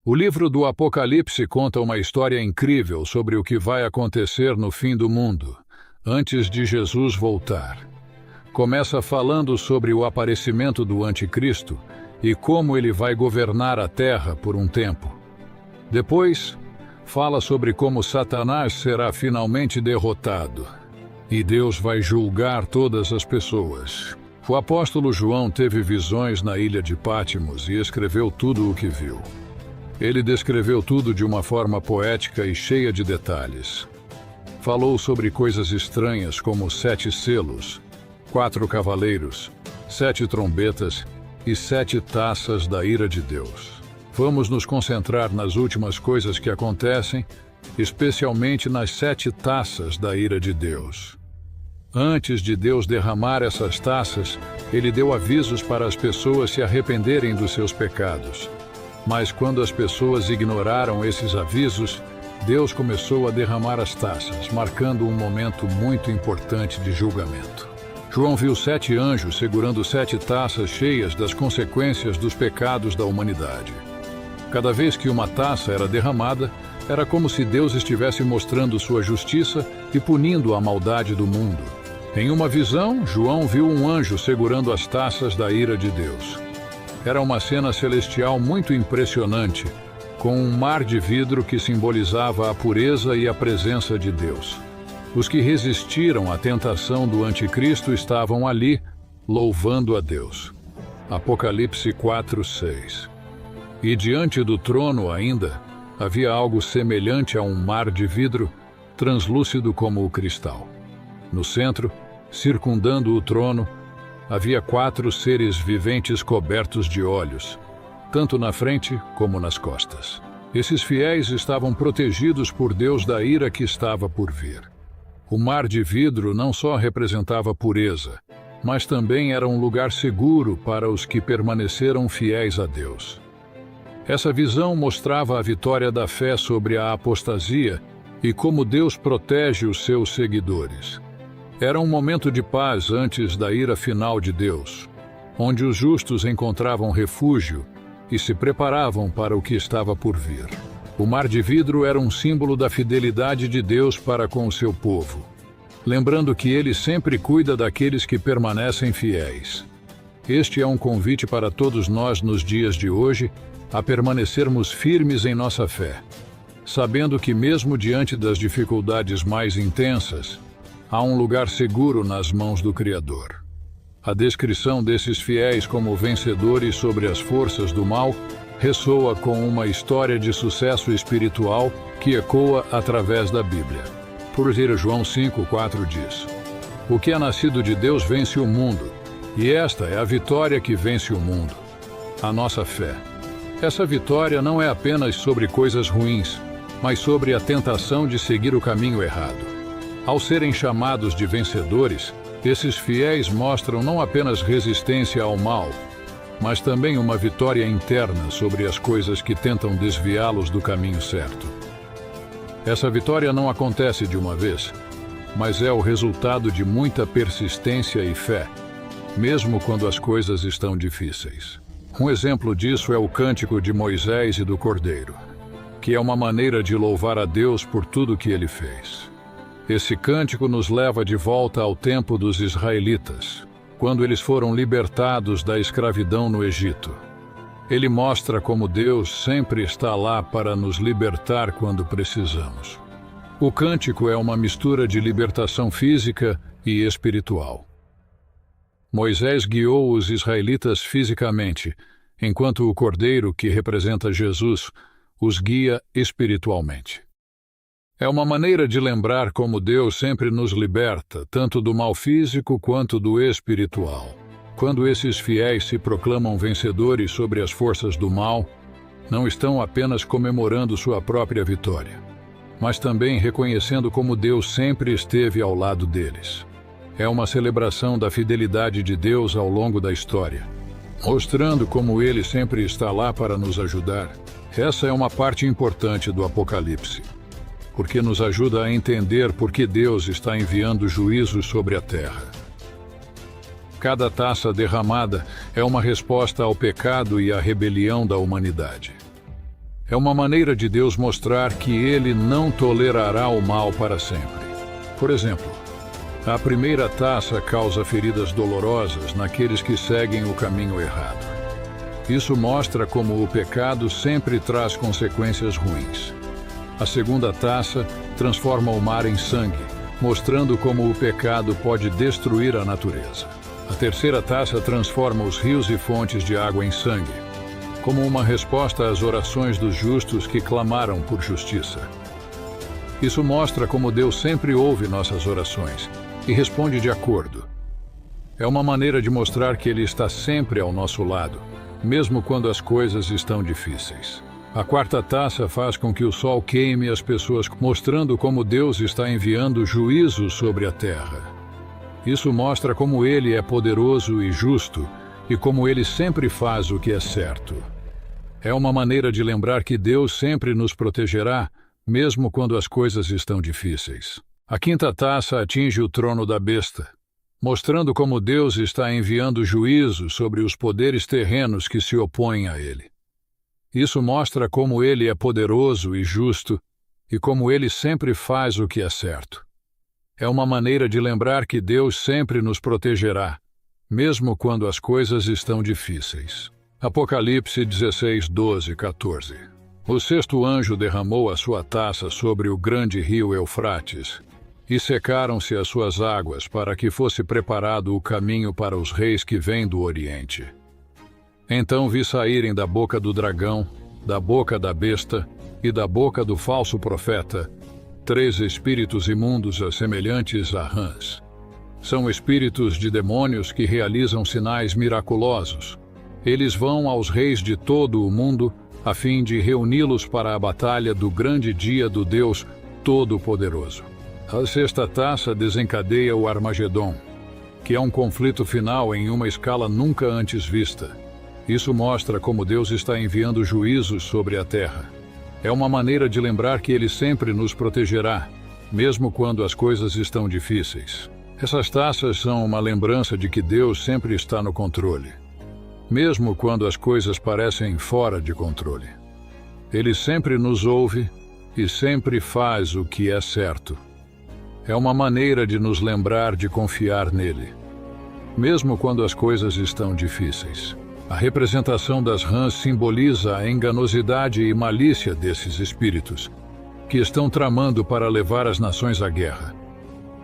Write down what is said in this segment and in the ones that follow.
O livro do Apocalipse conta uma história incrível sobre o que vai acontecer no fim do mundo, antes de Jesus voltar. Começa falando sobre o aparecimento do Anticristo e como ele vai governar a terra por um tempo. Depois, fala sobre como Satanás será finalmente derrotado e Deus vai julgar todas as pessoas. O apóstolo João teve visões na ilha de Pátimos e escreveu tudo o que viu. Ele descreveu tudo de uma forma poética e cheia de detalhes. Falou sobre coisas estranhas como 7 selos, 4 cavaleiros, 7 trombetas e 7 taças da ira de Deus. Vamos nos concentrar nas últimas coisas que acontecem, especialmente nas 7 taças da ira de Deus. Antes de Deus derramar essas taças, ele deu avisos para as pessoas se arrependerem dos seus pecados. Mas quando as pessoas ignoraram esses avisos, Deus começou a derramar as taças, marcando um momento muito importante de julgamento. João viu 7 anjos segurando 7 taças cheias das consequências dos pecados da humanidade. Cada vez que uma taça era derramada, era como se Deus estivesse mostrando sua justiça e punindo a maldade do mundo. Em uma visão, João viu um anjo segurando as taças da ira de Deus. Era uma cena celestial muito impressionante, com um mar de vidro que simbolizava a pureza e a presença de Deus. Os que resistiram à tentação do Anticristo estavam ali, louvando a Deus. Apocalipse 4:6. E diante do trono ainda, havia algo semelhante a um mar de vidro, translúcido como o cristal. No centro, circundando o trono, havia 4 seres viventes cobertos de olhos, tanto na frente como nas costas. Esses fiéis estavam protegidos por Deus da ira que estava por vir. O mar de vidro não só representava pureza, mas também era um lugar seguro para os que permaneceram fiéis a Deus. Essa visão mostrava a vitória da fé sobre a apostasia e como Deus protege os seus seguidores. Era um momento de paz antes da ira final de Deus, onde os justos encontravam refúgio e se preparavam para o que estava por vir. O mar de vidro era um símbolo da fidelidade de Deus para com o seu povo, lembrando que ele sempre cuida daqueles que permanecem fiéis. Este é um convite para todos nós nos dias de hoje a permanecermos firmes em nossa fé, sabendo que mesmo diante das dificuldades mais intensas, há um lugar seguro nas mãos do Criador. A descrição desses fiéis como vencedores sobre as forças do mal ressoa com uma história de sucesso espiritual que ecoa através da Bíblia. Por João 5:4 diz: "O que é nascido de Deus vence o mundo, e esta é a vitória que vence o mundo, a nossa fé." Essa vitória não é apenas sobre coisas ruins, mas sobre a tentação de seguir o caminho errado. Ao serem chamados de vencedores, esses fiéis mostram não apenas resistência ao mal, mas também uma vitória interna sobre as coisas que tentam desviá-los do caminho certo. Essa vitória não acontece de uma vez, mas é o resultado de muita persistência e fé, mesmo quando as coisas estão difíceis. Um exemplo disso é o cântico de Moisés e do Cordeiro, que é uma maneira de louvar a Deus por tudo que ele fez. Esse cântico nos leva de volta ao tempo dos israelitas, quando eles foram libertados da escravidão no Egito. Ele mostra como Deus sempre está lá para nos libertar quando precisamos. O cântico é uma mistura de libertação física e espiritual. Moisés guiou os israelitas fisicamente, enquanto o Cordeiro, que representa Jesus, os guia espiritualmente. É uma maneira de lembrar como Deus sempre nos liberta, tanto do mal físico quanto do espiritual. Quando esses fiéis se proclamam vencedores sobre as forças do mal, não estão apenas comemorando sua própria vitória, mas também reconhecendo como Deus sempre esteve ao lado deles. É uma celebração da fidelidade de Deus ao longo da história, mostrando como Ele sempre está lá para nos ajudar. Essa é uma parte importante do Apocalipse, porque nos ajuda a entender por que Deus está enviando juízos sobre a terra. Cada taça derramada é uma resposta ao pecado e à rebelião da humanidade. É uma maneira de Deus mostrar que Ele não tolerará o mal para sempre. Por exemplo, a primeira taça causa feridas dolorosas naqueles que seguem o caminho errado. Isso mostra como o pecado sempre traz consequências ruins. A segunda taça transforma o mar em sangue, mostrando como o pecado pode destruir a natureza. A terceira taça transforma os rios e fontes de água em sangue, como uma resposta às orações dos justos que clamaram por justiça. Isso mostra como Deus sempre ouve nossas orações e responde de acordo. É uma maneira de mostrar que Ele está sempre ao nosso lado, mesmo quando as coisas estão difíceis. A quarta taça faz com que o sol queime as pessoas, mostrando como Deus está enviando juízo sobre a terra. Isso mostra como Ele é poderoso e justo e como Ele sempre faz o que é certo. É uma maneira de lembrar que Deus sempre nos protegerá, mesmo quando as coisas estão difíceis. A quinta taça atinge o trono da besta, mostrando como Deus está enviando juízo sobre os poderes terrenos que se opõem a Ele. Isso mostra como Ele é poderoso e justo e como Ele sempre faz o que é certo. É uma maneira de lembrar que Deus sempre nos protegerá, mesmo quando as coisas estão difíceis. Apocalipse 16, 12, 14. O sexto anjo derramou a sua taça sobre o grande rio Eufrates, e secaram-se as suas águas para que fosse preparado o caminho para os reis que vêm do Oriente. Então vi saírem da boca do dragão, da boca da besta e da boca do falso profeta 3 espíritos imundos semelhantes a rãs. São espíritos de demônios que realizam sinais miraculosos. Eles vão aos reis de todo o mundo a fim de reuni-los para a batalha do grande dia do Deus Todo-Poderoso. A sexta taça desencadeia o Armagedon, que é um conflito final em uma escala nunca antes vista. Isso mostra como Deus está enviando juízos sobre a terra. É uma maneira de lembrar que Ele sempre nos protegerá, mesmo quando as coisas estão difíceis. Essas taças são uma lembrança de que Deus sempre está no controle, mesmo quando as coisas parecem fora de controle. Ele sempre nos ouve e sempre faz o que é certo. É uma maneira de nos lembrar de confiar nele, mesmo quando as coisas estão difíceis. A representação das rãs simboliza a enganosidade e malícia desses espíritos, que estão tramando para levar as nações à guerra.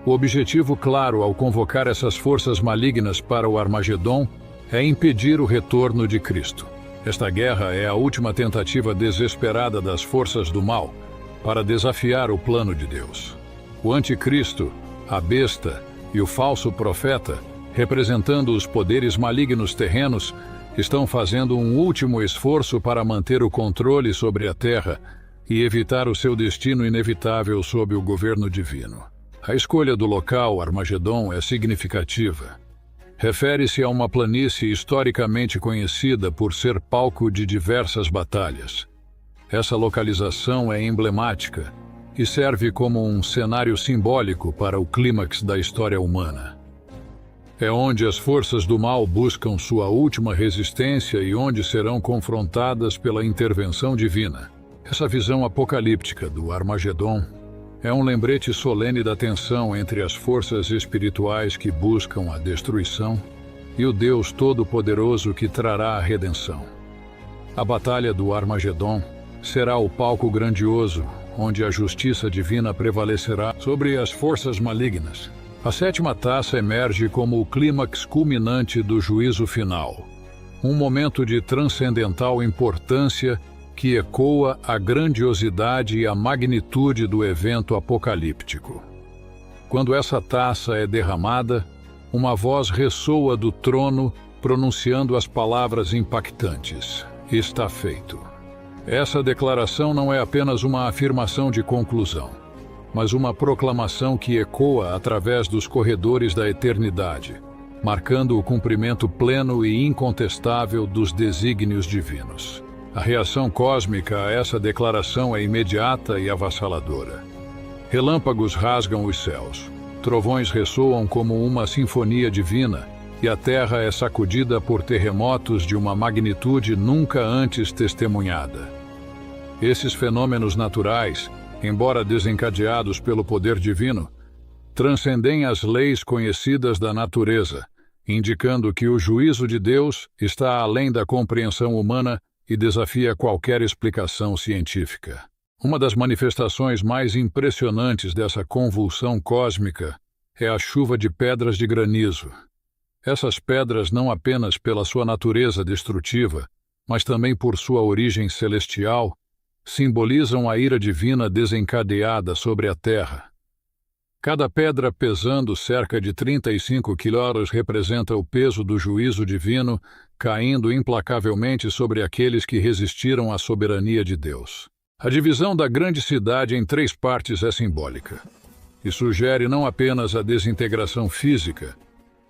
O objetivo claro ao convocar essas forças malignas para o Armagedon é impedir o retorno de Cristo. Esta guerra é a última tentativa desesperada das forças do mal para desafiar o plano de Deus. O anticristo, a besta e o falso profeta, representando os poderes malignos terrenos, estão fazendo um último esforço para manter o controle sobre a terra e evitar o seu destino inevitável sob o governo divino. A escolha do local Armagedon é significativa. Refere-se a uma planície historicamente conhecida por ser palco de diversas batalhas. Essa localização é emblemática e serve como um cenário simbólico para o clímax da história humana. É onde as forças do mal buscam sua última resistência e onde serão confrontadas pela intervenção divina. Essa visão apocalíptica do Armagedon é um lembrete solene da tensão entre as forças espirituais que buscam a destruição e o Deus Todo-Poderoso que trará a redenção. A Batalha do Armagedon será o palco grandioso, onde a justiça divina prevalecerá sobre as forças malignas. A sétima taça emerge como o clímax culminante do juízo final, um momento de transcendental importância que ecoa a grandiosidade e a magnitude do evento apocalíptico. Quando essa taça é derramada, uma voz ressoa do trono pronunciando as palavras impactantes: "Está feito". Essa declaração não é apenas uma afirmação de conclusão, mas uma proclamação que ecoa através dos corredores da eternidade, marcando o cumprimento pleno e incontestável dos desígnios divinos. A reação cósmica a essa declaração é imediata e avassaladora. Relâmpagos rasgam os céus, trovões ressoam como uma sinfonia divina, e a terra é sacudida por terremotos de uma magnitude nunca antes testemunhada. Esses fenômenos naturais, embora desencadeados pelo poder divino, transcendem as leis conhecidas da natureza, indicando que o juízo de Deus está além da compreensão humana e desafia qualquer explicação científica. Uma das manifestações mais impressionantes dessa convulsão cósmica é a chuva de pedras de granizo. Essas pedras, não apenas pela sua natureza destrutiva, mas também por sua origem celestial, simbolizam a ira divina desencadeada sobre a terra. Cada pedra pesando cerca de 35 quilos representa o peso do juízo divino caindo implacavelmente sobre aqueles que resistiram à soberania de Deus. A divisão da grande cidade em 3 partes é simbólica e sugere não apenas a desintegração física,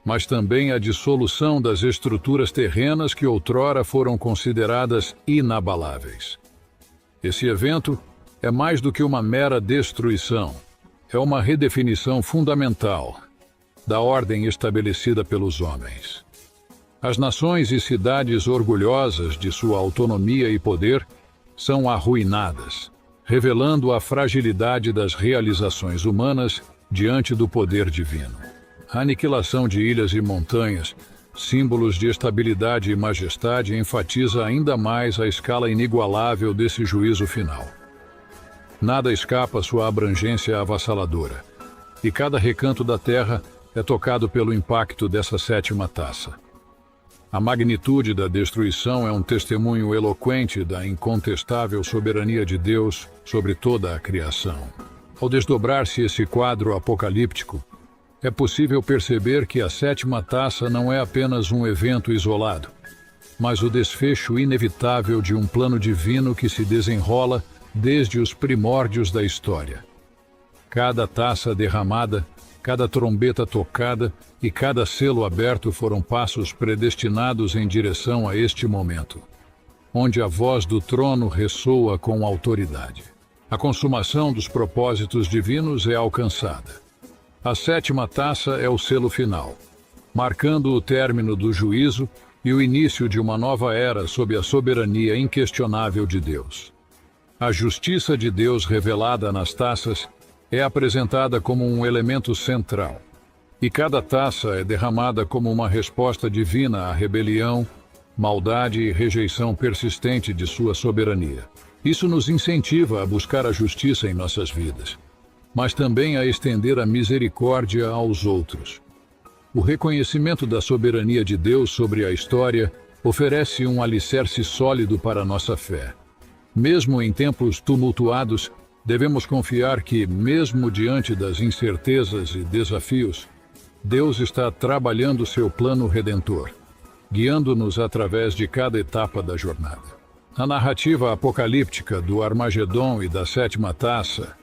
mas também a dissolução das estruturas terrenas que outrora foram consideradas inabaláveis. Esse evento é mais do que uma mera destruição, é uma redefinição fundamental da ordem estabelecida pelos homens. As nações e cidades orgulhosas de sua autonomia e poder são arruinadas, revelando a fragilidade das realizações humanas diante do poder divino. A aniquilação de ilhas e montanhas, símbolos de estabilidade e majestade, enfatiza ainda mais a escala inigualável desse juízo final. Nada escapa à sua abrangência avassaladora, e cada recanto da terra é tocado pelo impacto dessa 7ª taça. A magnitude da destruição é um testemunho eloquente da incontestável soberania de Deus sobre toda a criação. Ao desdobrar-se esse quadro apocalíptico, é possível perceber que a 7ª taça não é apenas um evento isolado, mas o desfecho inevitável de um plano divino que se desenrola desde os primórdios da história. Cada taça derramada, cada trombeta tocada e cada selo aberto foram passos predestinados em direção a este momento, onde a voz do trono ressoa com autoridade. A consumação dos propósitos divinos é alcançada. A 7ª taça é o selo final, marcando o término do juízo e o início de uma nova era sob a soberania inquestionável de Deus. A justiça de Deus revelada nas taças é apresentada como um elemento central, e cada taça é derramada como uma resposta divina à rebelião, maldade e rejeição persistente de sua soberania. Isso nos incentiva a buscar a justiça em nossas vidas, mas também a estender a misericórdia aos outros. O reconhecimento da soberania de Deus sobre a história oferece um alicerce sólido para a nossa fé. Mesmo em tempos tumultuados, devemos confiar que, mesmo diante das incertezas e desafios, Deus está trabalhando seu plano redentor, guiando-nos através de cada etapa da jornada. Na narrativa apocalíptica do Armagedon e da 7ª taça,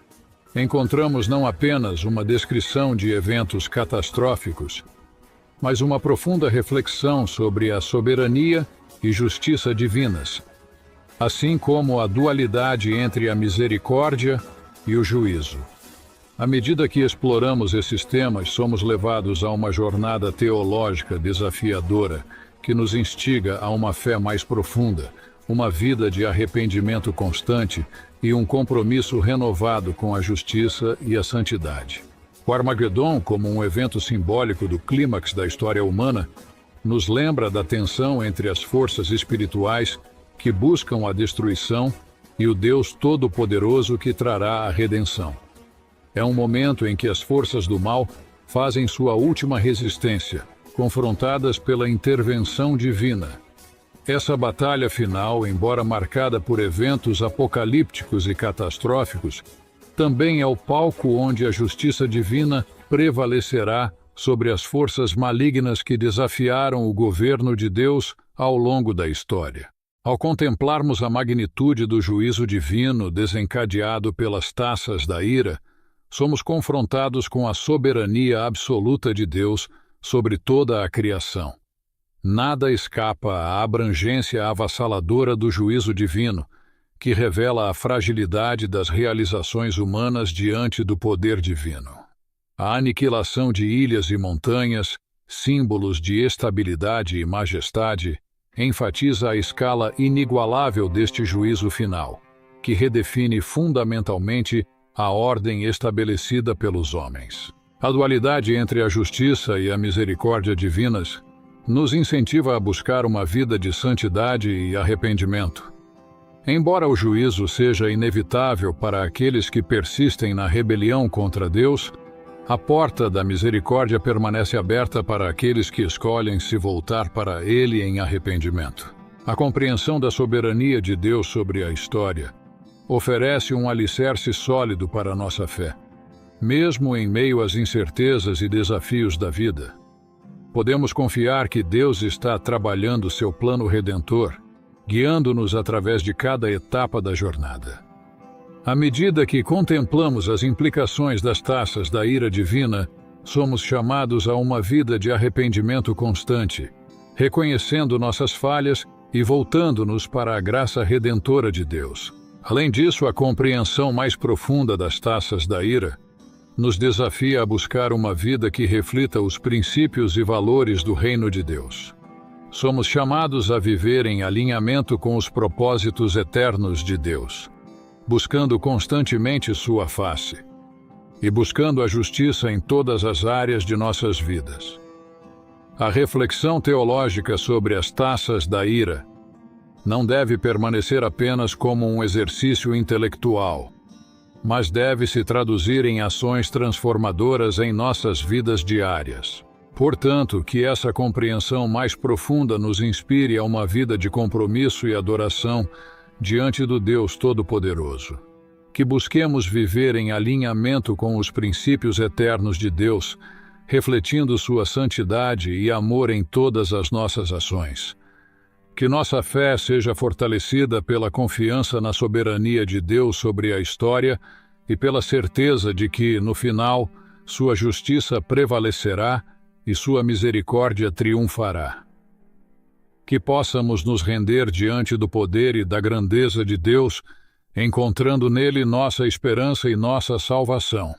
encontramos não apenas uma descrição de eventos catastróficos, mas uma profunda reflexão sobre a soberania e justiça divinas, assim como a dualidade entre a misericórdia e o juízo. À medida que exploramos esses temas, somos levados a uma jornada teológica desafiadora que nos instiga a uma fé mais profunda, uma vida de arrependimento constante e um compromisso renovado com a justiça e a santidade. O Armagedon, como um evento simbólico do clímax da história humana, nos lembra da tensão entre as forças espirituais que buscam a destruição e o Deus Todo-Poderoso que trará a redenção. É um momento em que as forças do mal fazem sua última resistência, confrontadas pela intervenção divina. Essa batalha final, embora marcada por eventos apocalípticos e catastróficos, também é o palco onde a justiça divina prevalecerá sobre as forças malignas que desafiaram o governo de Deus ao longo da história. Ao contemplarmos a magnitude do juízo divino desencadeado pelas taças da ira, somos confrontados com a soberania absoluta de Deus sobre toda a criação. Nada escapa à abrangência avassaladora do juízo divino, que revela a fragilidade das realizações humanas diante do poder divino. A aniquilação de ilhas e montanhas, símbolos de estabilidade e majestade, enfatiza a escala inigualável deste juízo final, que redefine fundamentalmente a ordem estabelecida pelos homens. A dualidade entre a justiça e a misericórdia divinas nos incentiva a buscar uma vida de santidade e arrependimento. Embora o juízo seja inevitável para aqueles que persistem na rebelião contra Deus, a porta da misericórdia permanece aberta para aqueles que escolhem se voltar para Ele em arrependimento. A compreensão da soberania de Deus sobre a história oferece um alicerce sólido para a nossa fé, mesmo em meio às incertezas e desafios da vida. Podemos confiar que Deus está trabalhando seu plano redentor, guiando-nos através de cada etapa da jornada. À medida que contemplamos as implicações das taças da ira divina, somos chamados a uma vida de arrependimento constante, reconhecendo nossas falhas e voltando-nos para a graça redentora de Deus. Além disso, a compreensão mais profunda das taças da ira nos desafia a buscar uma vida que reflita os princípios e valores do reino de Deus. Somos chamados a viver em alinhamento com os propósitos eternos de Deus, buscando constantemente sua face e buscando a justiça em todas as áreas de nossas vidas. A reflexão teológica sobre as taças da ira não deve permanecer apenas como um exercício intelectual, mas deve se traduzir em ações transformadoras em nossas vidas diárias. Portanto, que essa compreensão mais profunda nos inspire a uma vida de compromisso e adoração diante do Deus Todo-Poderoso. Que busquemos viver em alinhamento com os princípios eternos de Deus, refletindo sua santidade e amor em todas as nossas ações. Que nossa fé seja fortalecida pela confiança na soberania de Deus sobre a história e pela certeza de que, no final, sua justiça prevalecerá e sua misericórdia triunfará. Que possamos nos render diante do poder e da grandeza de Deus, encontrando nele nossa esperança e nossa salvação.